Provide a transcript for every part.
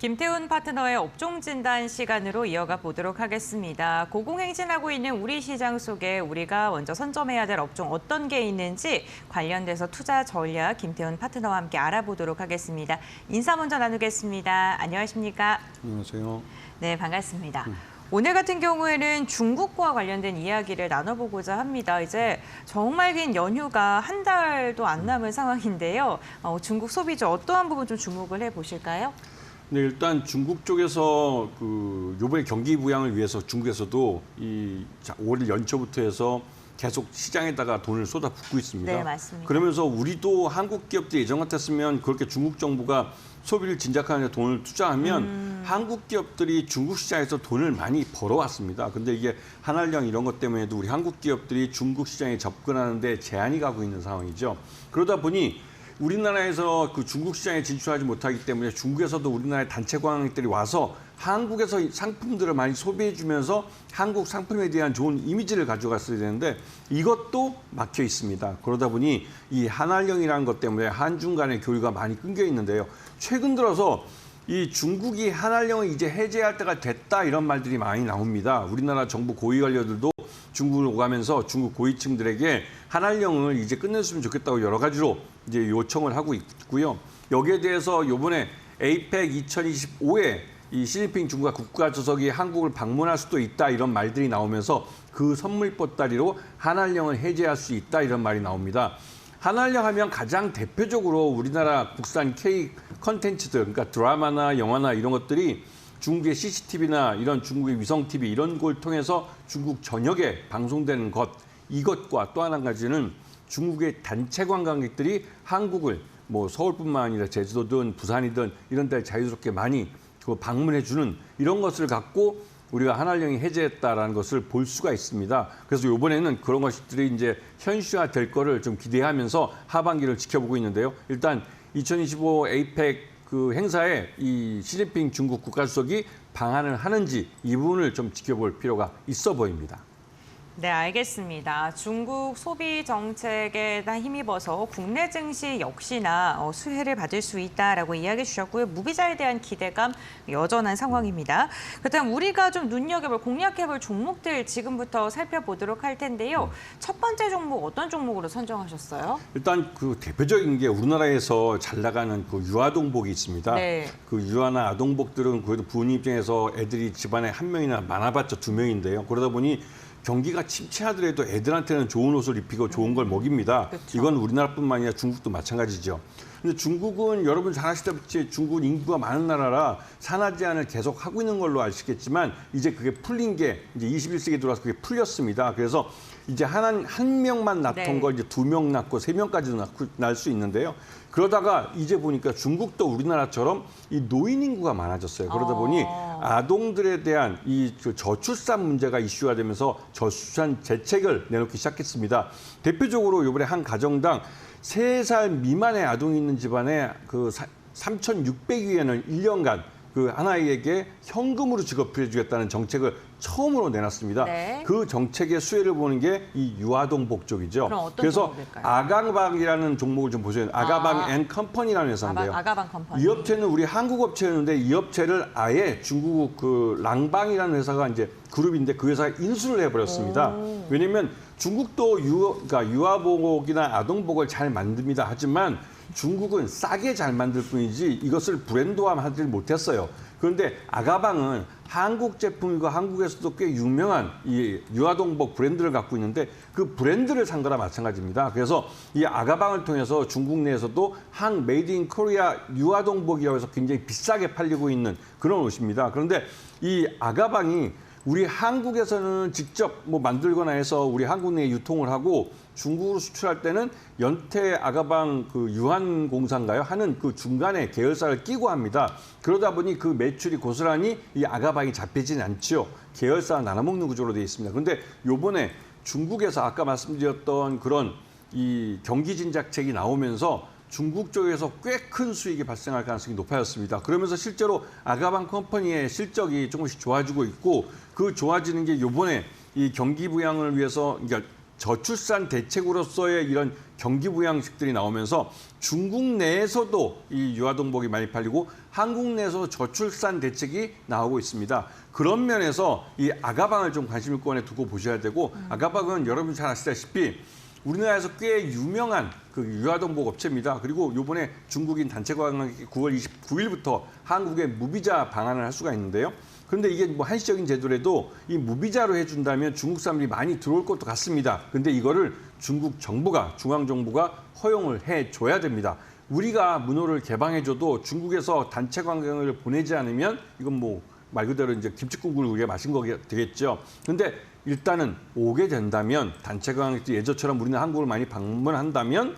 김태훈 파트너의 업종 진단 시간으로 이어가 보도록 하겠습니다. 고공행진하고 있는 우리 시장 속에 우리가 먼저 선점해야 될 업종 어떤 게 있는지 관련돼서 투자 전략 김태훈 파트너와 함께 알아보도록 하겠습니다. 인사 먼저 나누겠습니다. 안녕하십니까? 안녕하세요. 네, 반갑습니다. 오늘 같은 경우에는 중국과 관련된 이야기를 나눠보고자 합니다. 이제 정말 긴 연휴가 한 달도 안 남은 상황인데요. 중국 소비주 어떠한 부분 좀 주목을 해보실까요? 네, 일단 중국 쪽에서 요번에 경기 부양을 위해서 중국에서도 올 연초부터 해서 계속 시장에다가 돈을 쏟아붓고 있습니다. 네, 맞습니다. 그러면서 우리도 한국 기업들이 예전 같았으면 그렇게 중국 정부가 소비를 진작하는 데 돈을 투자하면 한국 기업들이 중국 시장에서 돈을 많이 벌어왔습니다. 근데 이게 한알령 이런 것 때문에도 우리 한국 기업들이 중국 시장에 접근하는 데 제한이 가고 있는 상황이죠. 그러다 보니 우리나라에서 중국 시장에 진출하지 못하기 때문에 중국에서도 우리나라의 단체 관광객들이 와서 한국에서 상품들을 많이 소비해 주면서 한국 상품에 대한 좋은 이미지를 가져갔어야 되는데 이것도 막혀 있습니다. 그러다 보니 이 한알령이라는 것 때문에 한중 간의 교류가 많이 끊겨 있는데요. 최근 들어서 이 중국이 한알령을 이제 해제할 때가 됐다 이런 말들이 많이 나옵니다. 우리나라 정부 고위 관료들도 중국을 오가면서 중국 고위층들에게 한알령을 이제 끝냈으면 좋겠다고 여러 가지로 이제 요청을 하고 있고요. 여기에 대해서 이번에 에이펙 2025에 이 시진핑 중국 국가주석이 한국을 방문할 수도 있다 이런 말들이 나오면서 그 선물 보따리로 한알령을 해제할 수 있다 이런 말이 나옵니다. 한알령 하면 가장 대표적으로 우리나라 국산 K 컨텐츠들, 그러니까 드라마나 영화나 이런 것들이 중국의 CCTV나 이런 중국의 위성 TV 이런 걸 통해서 중국 전역에 방송되는 것, 이것과 또 한 가지는 중국의 단체 관광객들이 한국을 뭐 서울뿐만 아니라 제주도든 부산이든 이런 데 자유스럽게 많이 방문해주는 이런 것을 갖고 우리가 한알령이 해제했다라는 것을 볼 수가 있습니다. 그래서 이번에는 그런 것들이 이제 현실화될 거를 좀 기대하면서 하반기를 지켜보고 있는데요. 일단 2025 에이펙 행사에 이 시진핑 중국 국가주석이 방한을 하는지 이 부분을 좀 지켜볼 필요가 있어 보입니다. 네, 알겠습니다. 중국 소비 정책에 힘입어서 국내 증시 역시나 수혜를 받을 수 있다라고 이야기해 주셨고요. 무비자에 대한 기대감 여전한 상황입니다. 그렇다면 우리가 좀 눈여겨볼, 공략해볼 종목들 지금부터 살펴보도록 할 텐데요. 첫 번째 종목 어떤 종목으로 선정하셨어요? 일단 대표적인 게 우리나라에서 잘 나가는 유아동복이 있습니다. 네. 유아나 아동복들은 그래도 부모님 입장에서 애들이 집안에 한 명이나 많아봤자 두 명인데요. 그러다 보니 경기가 침체하더라도 애들한테는 좋은 옷을 입히고 좋은 걸 먹입니다. 그렇죠. 이건 우리나라뿐만 아니라 중국도 마찬가지죠. 근데 중국은 여러분 잘 아시다시피 중국은 인구가 많은 나라라 산화 제한을 계속 하고 있는 걸로 아시겠지만 이제 그게 풀린 게 이제 21세기에 들어와서 그게 풀렸습니다. 그래서 이제 한 명만 낳던 네. 걸 이제 2명 낳고 3명까지도 낳을 수 있는데요. 그러다가 이제 보니까 중국도 우리나라처럼 이 노인 인구가 많아졌어요. 그러다 보니 아동들에 대한 이 저출산 문제가 이슈가 되면서 저출산 대책을 내놓기 시작했습니다. 대표적으로 이번에 한 가정당 3살 미만의 아동이 있는 집안에 3,600위안을 1년간 한 아이에게 현금으로 지급해 주겠다는 정책을 처음으로 내놨습니다. 네. 그 정책의 수혜를 보는 게 이 유아동복 쪽이죠. 그럼 어떤 그래서 종목일까요? 아가방이라는 종목을 좀 보셔야 돼요. 아가방 앤 컴퍼니라는 회사인데요. 아가방 컴퍼니. 이 업체는 우리 한국 업체였는데 이 업체를 아예 중국 랑방이라는 회사가 이제 그룹인데 그 회사가 인수를 해버렸습니다. 왜냐하면 중국도 그러니까 유아복이나 아동복을 잘 만듭니다. 하지만 중국은 싸게 잘 만들 뿐이지 이것을 브랜드화하지 못했어요. 그런데 아가방은 한국 제품이고 한국에서도 꽤 유명한 이 유아동복 브랜드를 갖고 있는데 그 브랜드를 산 거나 마찬가지입니다. 그래서 이 아가방을 통해서 중국 내에서도 한 메이드 인 코리아 유아동복이라고 해서 굉장히 비싸게 팔리고 있는 그런 옷입니다. 그런데 이 아가방이 우리 한국에서는 직접 만들거나 해서 우리 한국 내에 유통을 하고 중국으로 수출할 때는 연태 아가방 유한공사인가요? 하는 그 중간에 계열사를 끼고 합니다. 그러다 보니 그 매출이 고스란히 이 아가방이 잡히지는 않죠. 계열사와 나눠먹는 구조로 되어 있습니다. 그런데 요번에 중국에서 아까 말씀드렸던 그런 이 경기 진작책이 나오면서 중국 쪽에서 꽤 큰 수익이 발생할 가능성이 높아졌습니다. 그러면서 실제로 아가방 컴퍼니의 실적이 조금씩 좋아지고 있고 그 좋아지는 게 요번에 이 경기 부양을 위해서 그러니까 저출산 대책으로서의 이런 경기 부양식들이 나오면서 중국 내에서도 이 유아동복이 많이 팔리고 한국 내에서도 저출산 대책이 나오고 있습니다. 그런 면에서 이 아가방을 좀 관심을 꺼내 두고 보셔야 되고 아가방은 여러분 잘 아시다시피 우리나라에서 꽤 유명한 그 유아동복 업체입니다. 그리고 이번에 중국인 단체관광객이 9월 29일부터 한국에 무비자 방한을 할 수가 있는데요. 그런데 이게 뭐 한시적인 제도라도 이 무비자로 해준다면 중국 사람들이 많이 들어올 것도 같습니다. 근데 이거를 중국 정부가, 중앙정부가 허용을 해줘야 됩니다. 우리가 문호를 개방해줘도 중국에서 단체 관광을 보내지 않으면 이건 뭐 말 그대로 이제 김칫국을 우리가 마신 거게 되겠죠. 근데 일단은 오게 된다면 단체 관광객들이 예전처럼 우리는 한국을 많이 방문한다면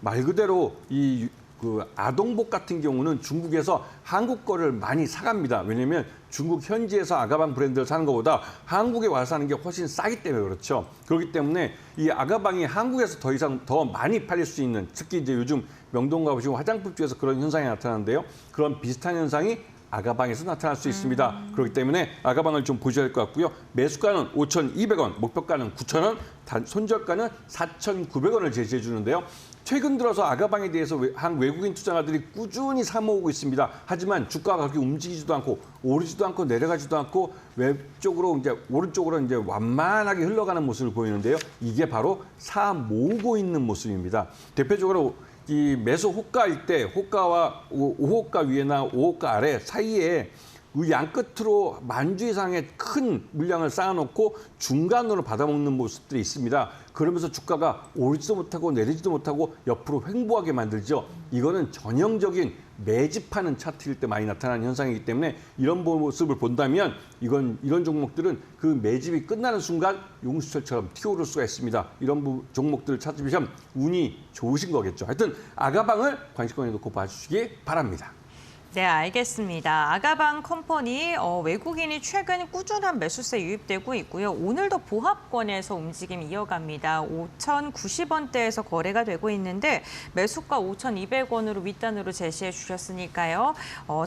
말 그대로 이 그 아동복 같은 경우는 중국에서 한국 거를 많이 사갑니다. 왜냐하면 중국 현지에서 아가방 브랜드를 사는 것보다 한국에 와서 사는 게 훨씬 싸기 때문에 그렇죠. 그렇기 때문에 이 아가방이 한국에서 더 이상 더 많이 팔릴 수 있는, 특히 이제 요즘 명동 가보시고 화장품 쪽에서 그런 현상이 나타나는데요. 그런 비슷한 현상이 아가방에서 나타날 수 있습니다. 그렇기 때문에 아가방을 좀 보셔야 할 것 같고요. 매수가는 5,200원, 목표가는 9,000원, 손절가는 4,900원을 제시해 주는데요. 최근 들어서 아가방에 대해서 한 외국인 투자가들이 꾸준히 사모으고 있습니다. 하지만 주가가 그렇게 움직이지도 않고 오르지도 않고 내려가지도 않고 왼쪽으로 이제 오른쪽으로 이제 완만하게 흘러가는 모습을 보이는데요. 이게 바로 사 모으고 있는 모습입니다. 대표적으로 이 매수 호가일 때 호가와 5호가 위에나 5호가 아래 사이에 이 양끝으로 만주 이상의 큰 물량을 쌓아놓고 중간으로 받아먹는 모습들이 있습니다. 그러면서 주가가 오르지도 못하고 내리지도 못하고 옆으로 횡보하게 만들죠. 이거는 전형적인 매집하는 차트일 때 많이 나타나는 현상이기 때문에 이런 모습을 본다면 이런 종목들은 그 매집이 끝나는 순간 용수철처럼 튀어오를 수가 있습니다. 이런 종목들을 찾으시면 운이 좋으신 거겠죠. 하여튼 아가방을 관심권에 놓고 봐주시기 바랍니다. 네, 알겠습니다. 아가방 컴퍼니 외국인이 최근 꾸준한 매수세 유입되고 있고요. 오늘도 보합권에서 움직임 이어갑니다. 5,090원대에서 거래가 되고 있는데 매수가 5,200원으로 윗단으로 제시해 주셨으니까요.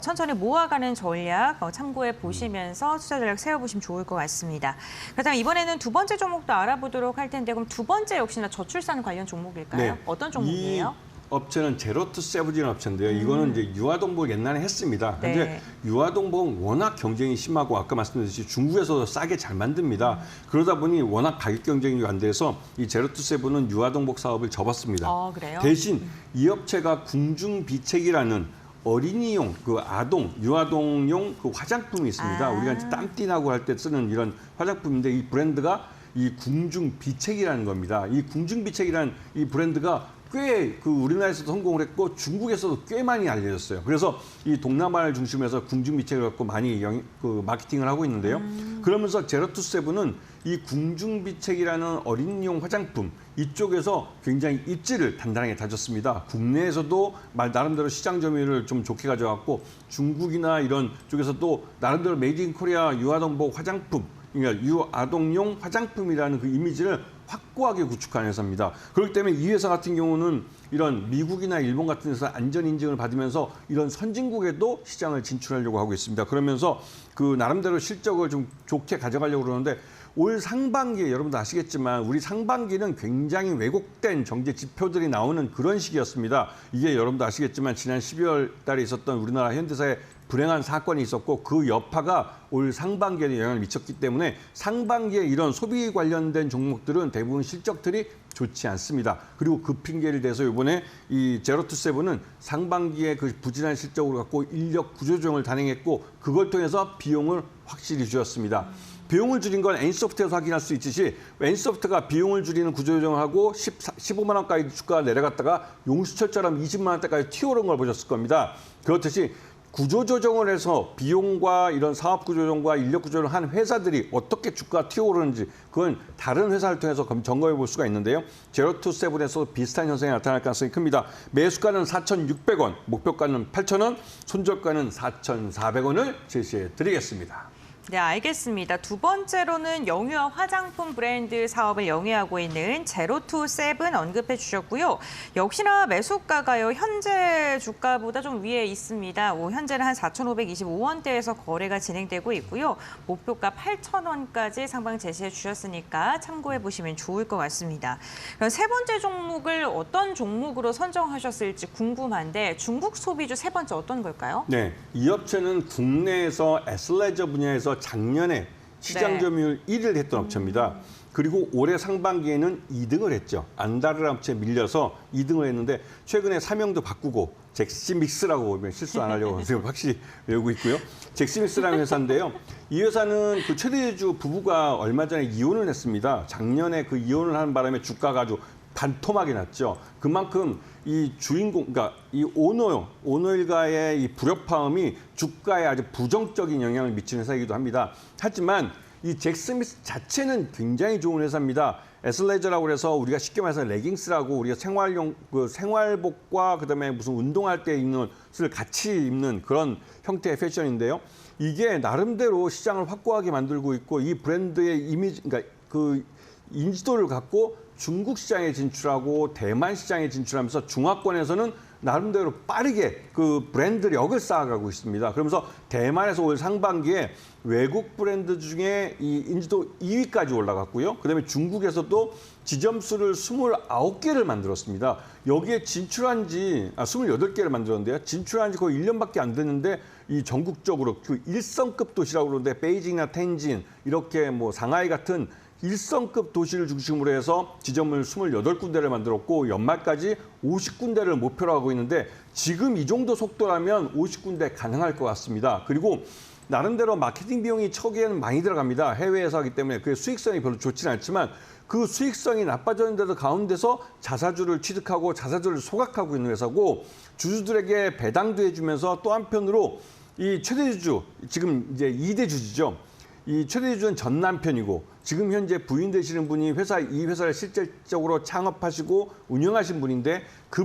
천천히 모아가는 전략 참고해 보시면서 투자 전략 세워보시면 좋을 것 같습니다. 그렇다면 이번에는 두 번째 종목도 알아보도록 할 텐데 그럼 두 번째 역시나 저출산 관련 종목일까요? 네. 어떤 종목이에요? 업체는 제로투 세븐이라는 업체인데요. 이거는 이제 유아동복 옛날에 했습니다. 그런데 네. 유아동복은 워낙 경쟁이 심하고 아까 말씀드렸듯이 중국에서도 싸게 잘 만듭니다. 그러다 보니 워낙 가격 경쟁이 안 돼서 이 제로투 세븐은 유아동복 사업을 접었습니다. 그래요? 대신 이 업체가 궁중비책이라는 어린이용, 그 아동, 유아동용 그 화장품이 있습니다. 우리가 이제 땀띠나고 할 때 쓰는 이런 화장품인데 이 브랜드가 이 궁중비책이라는 겁니다. 이 궁중비책이라는 이 브랜드가 꽤 그 우리나라에서도 성공을 했고 중국에서도 꽤 많이 알려졌어요. 그래서 이 동남아를 중심으로 해서 궁중비책을 갖고 많이 마케팅을 하고 있는데요. 그러면서 제로투세븐은 이 궁중비책이라는 어린이용 화장품 이쪽에서 굉장히 입지를 단단하게 다졌습니다. 국내에서도 나름대로 시장 점유율을 좀 좋게 가져갔고 중국이나 이런 쪽에서도 나름대로 메이드 인 코리아 유아동복 화장품, 그러니까 유아동용 화장품이라는 그 이미지를 확고하게 구축한 회사입니다. 그렇기 때문에 이 회사 같은 경우는 이런 미국이나 일본 같은 데서 안전 인증을 받으면서 이런 선진국에도 시장을 진출하려고 하고 있습니다. 그러면서 그 나름대로 실적을 좀 좋게 가져가려고 그러는데 올 상반기에 여러분도 아시겠지만 우리 상반기는 굉장히 왜곡된 경제 지표들이 나오는 그런 시기였습니다. 이게 여러분도 아시겠지만 지난 12월 달에 있었던 우리나라 현대사의 불행한 사건이 있었고 그 여파가 올 상반기에 영향을 미쳤기 때문에 상반기에 이런 소비 관련된 종목들은 대부분 실적들이 좋지 않습니다. 그리고 그 핑계를 대서 이번에 이 제로투세븐은 상반기에 그 부진한 실적으로 갖고 인력 구조조정을 단행했고 그걸 통해서 비용을 확실히 줄였습니다. 비용을 줄인 건 N소프트에서 확인할 수 있듯이 N소프트가 비용을 줄이는 구조조정을 하고 15만 원까지 주가가 내려갔다가 용수철처럼 20만 원대까지 튀어오른 걸 보셨을 겁니다. 그렇듯이 구조조정을 해서 비용과 이런 사업구조조정과 인력구조조정을 한 회사들이 어떻게 주가가 튀어오르는지 그건 다른 회사를 통해서 점검해 볼 수가 있는데요. 제로투세븐에서 비슷한 현상이 나타날 가능성이 큽니다. 매수가는 4,600원, 목표가는 8,000원, 손절가는 4,400원을 제시해 드리겠습니다. 네, 알겠습니다. 두 번째로는 영유아 화장품 브랜드 사업을 영위하고 있는 제로투세븐 언급해 주셨고요. 역시나 매수가가요, 현재 주가보다 좀 위에 있습니다. 현재는 한 4,525원대에서 거래가 진행되고 있고요. 목표가 8,000원까지 상방 제시해 주셨으니까 참고해 보시면 좋을 것 같습니다. 그럼 세 번째 종목을 어떤 종목으로 선정하셨을지 궁금한데 중국 소비주 세 번째 어떤 걸까요? 네, 이 업체는 국내에서 애슬레저 분야에서 작년에 시장 점유율 1위를 했던 업체입니다. 그리고 올해 상반기에는 2등을 했죠. 안다르라 업체에 밀려서 2등을 했는데 최근에 사명도 바꾸고 잭스믹스라고 보면 실수 안 하려고 지금 확실히 외우고 있고요. 잭스믹스라는 회사인데요. 이 회사는 그 최대주 부부가 얼마 전에 이혼을 했습니다. 작년에 그 이혼을 하는 바람에 주가가 아주 반토막이 났죠. 그만큼 이 주인공, 그러니까 이 오너 일가의 이 불협화음이 주가에 아주 부정적인 영향을 미치는 회사이기도 합니다. 하지만 이 잭스미스 자체는 굉장히 좋은 회사입니다. 애슬레저라고 해서 우리가 쉽게 말해서 레깅스라고 우리가 생활용 그 생활복과 그다음에 무슨 운동할 때 입는 것을 같이 입는 그런 형태의 패션인데요. 이게 나름대로 시장을 확고하게 만들고 있고 이 브랜드의 이미지, 그러니까 그 인지도를 갖고 중국 시장에 진출하고 대만 시장에 진출하면서 중화권에서는 나름대로 빠르게 그 브랜드력을 쌓아가고 있습니다. 그러면서 대만에서 올 상반기에 외국 브랜드 중에 이 인지도 2위까지 올라갔고요. 그다음에 중국에서도 지점수를 29개를 만들었습니다. 여기에 진출한 지 28개를 만들었는데요. 진출한 지 거의 1년밖에 안 됐는데 이 전국적으로 그 일성급 도시라고 그러는데 베이징이나 텐진 이렇게 뭐 상하이 같은 일성급 도시를 중심으로 해서 지점을 28군데를 만들었고 연말까지 50군데를 목표로 하고 있는데 지금 이 정도 속도라면 50군데 가능할 것 같습니다. 그리고 나름대로 마케팅 비용이 초기에는 많이 들어갑니다. 해외에서 하기 때문에 그 수익성이 별로 좋지는 않지만 그 수익성이 나빠졌는데도 가운데서 자사주를 취득하고 자사주를 소각하고 있는 회사고 주주들에게 배당도 해주면서 또 한편으로 이 최대 주주, 지금 이제 2대 주주죠. 이 최대 주주는 전 남편이고 지금 현재 부인 되시는 분이 이 회사를 실질적으로 창업하시고 운영하신 분인데 그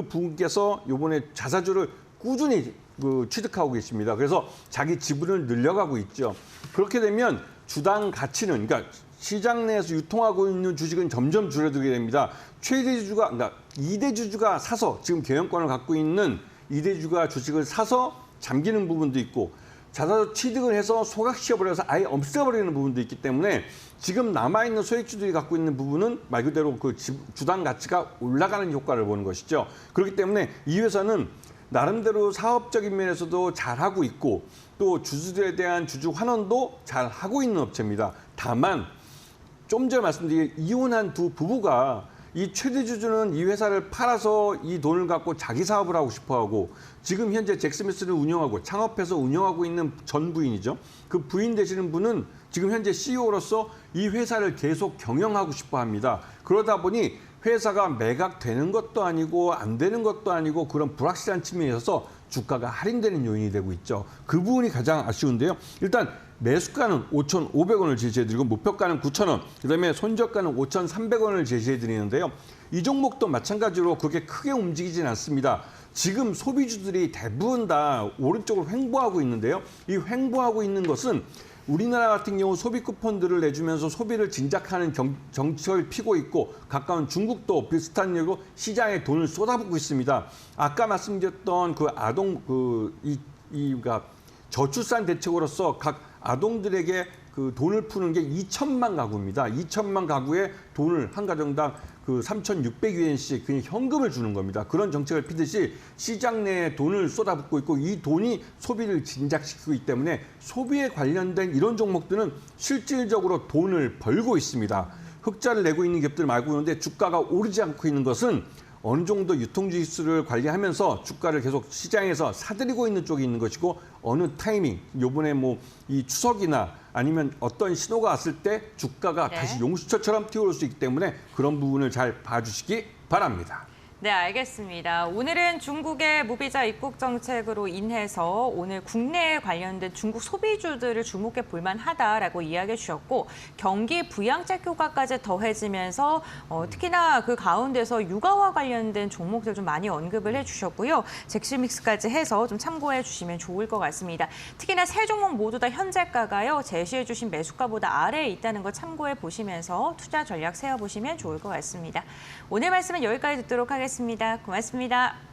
분께서 이번에 자사주를 꾸준히 취득하고 계십니다. 그래서 자기 지분을 늘려가고 있죠. 그렇게 되면 주당 가치는 그러니까 시장 내에서 유통하고 있는 주식은 점점 줄어들게 됩니다. 최대 주주가 그러니까 2대 주주가 사서 지금 경영권을 갖고 있는 2대 주주가 주식을 사서 잠기는 부분도 있고 자사주 취득을 해서 소각시켜버려서 아예 없애버리는 부분도 있기 때문에 지금 남아있는 소액주들이 갖고 있는 부분은 말 그대로 그 주당 가치가 올라가는 효과를 보는 것이죠. 그렇기 때문에 이 회사는 나름대로 사업적인 면에서도 잘하고 있고 또 주주들에 대한 주주 환원도 잘하고 있는 업체입니다. 다만 좀 전에 말씀드린 이혼한 두 부부가 이 최대 주주는 이 회사를 팔아서 이 돈을 갖고 자기 사업을 하고 싶어하고 지금 현재 잭스미스를 운영하고 창업해서 운영하고 있는 전 부인이죠. 그 부인 되시는 분은 지금 현재 CEO로서 이 회사를 계속 경영하고 싶어 합니다. 그러다 보니 회사가 매각되는 것도 아니고 안 되는 것도 아니고 그런 불확실한 측면에서 주가가 할인되는 요인이 되고 있죠. 그 부분이 가장 아쉬운데요. 일단 매수가는 5,500원을 제시해드리고 목표가는 9,000원, 그다음에 손절가는 5,300원을 제시해드리는데요. 이 종목도 마찬가지로 그렇게 크게 움직이진 않습니다. 지금 소비주들이 대부분 다 오른쪽으로 횡보하고 있는데요. 이 횡보하고 있는 것은 우리나라 같은 경우 소비 쿠폰들을 내주면서 소비를 진작하는 정책을 피고 있고 가까운 중국도 비슷한 이유로 시장에 돈을 쏟아붓고 있습니다. 아까 말씀드렸던 그 아동 그러니까 저출산 대책으로서 각 아동들에게 그 돈을 푸는 게 2천만 가구입니다. 2천만 가구에 돈을 한 가정당 그 3,600위엔씩 그냥 현금을 주는 겁니다. 그런 정책을 피듯이 시장 내에 돈을 쏟아붓고 있고 이 돈이 소비를 진작시키고 있기 때문에 소비에 관련된 이런 종목들은 실질적으로 돈을 벌고 있습니다. 흑자를 내고 있는 기업들 말고 있는데 주가가 오르지 않고 있는 것은 어느 정도 유통지수를 관리하면서 주가를 계속 시장에서 사들이고 있는 쪽이 있는 것이고 어느 타이밍, 요번에 뭐 이 추석이나 아니면 어떤 신호가 왔을 때 주가가 다시 용수철처럼 튀어올 수 있기 때문에 그런 부분을 잘 봐주시기 바랍니다. 네, 알겠습니다. 오늘은 중국의 무비자 입국 정책으로 인해서 오늘 국내에 관련된 중국 소비주들을 주목해 볼 만하다라고 이야기해 주셨고 경기 부양책 효과까지 더해지면서 특히나 그 가운데서 육아와 관련된 종목들 좀 많이 언급을 해주셨고요. 잭스믹스까지 해서 좀 참고해 주시면 좋을 것 같습니다. 특히나 세 종목 모두 다 현재가가요. 제시해 주신 매수가보다 아래에 있다는 거 참고해 보시면서 투자 전략 세워보시면 좋을 것 같습니다. 오늘 말씀은 여기까지 듣도록 하겠습니다. 고맙습니다.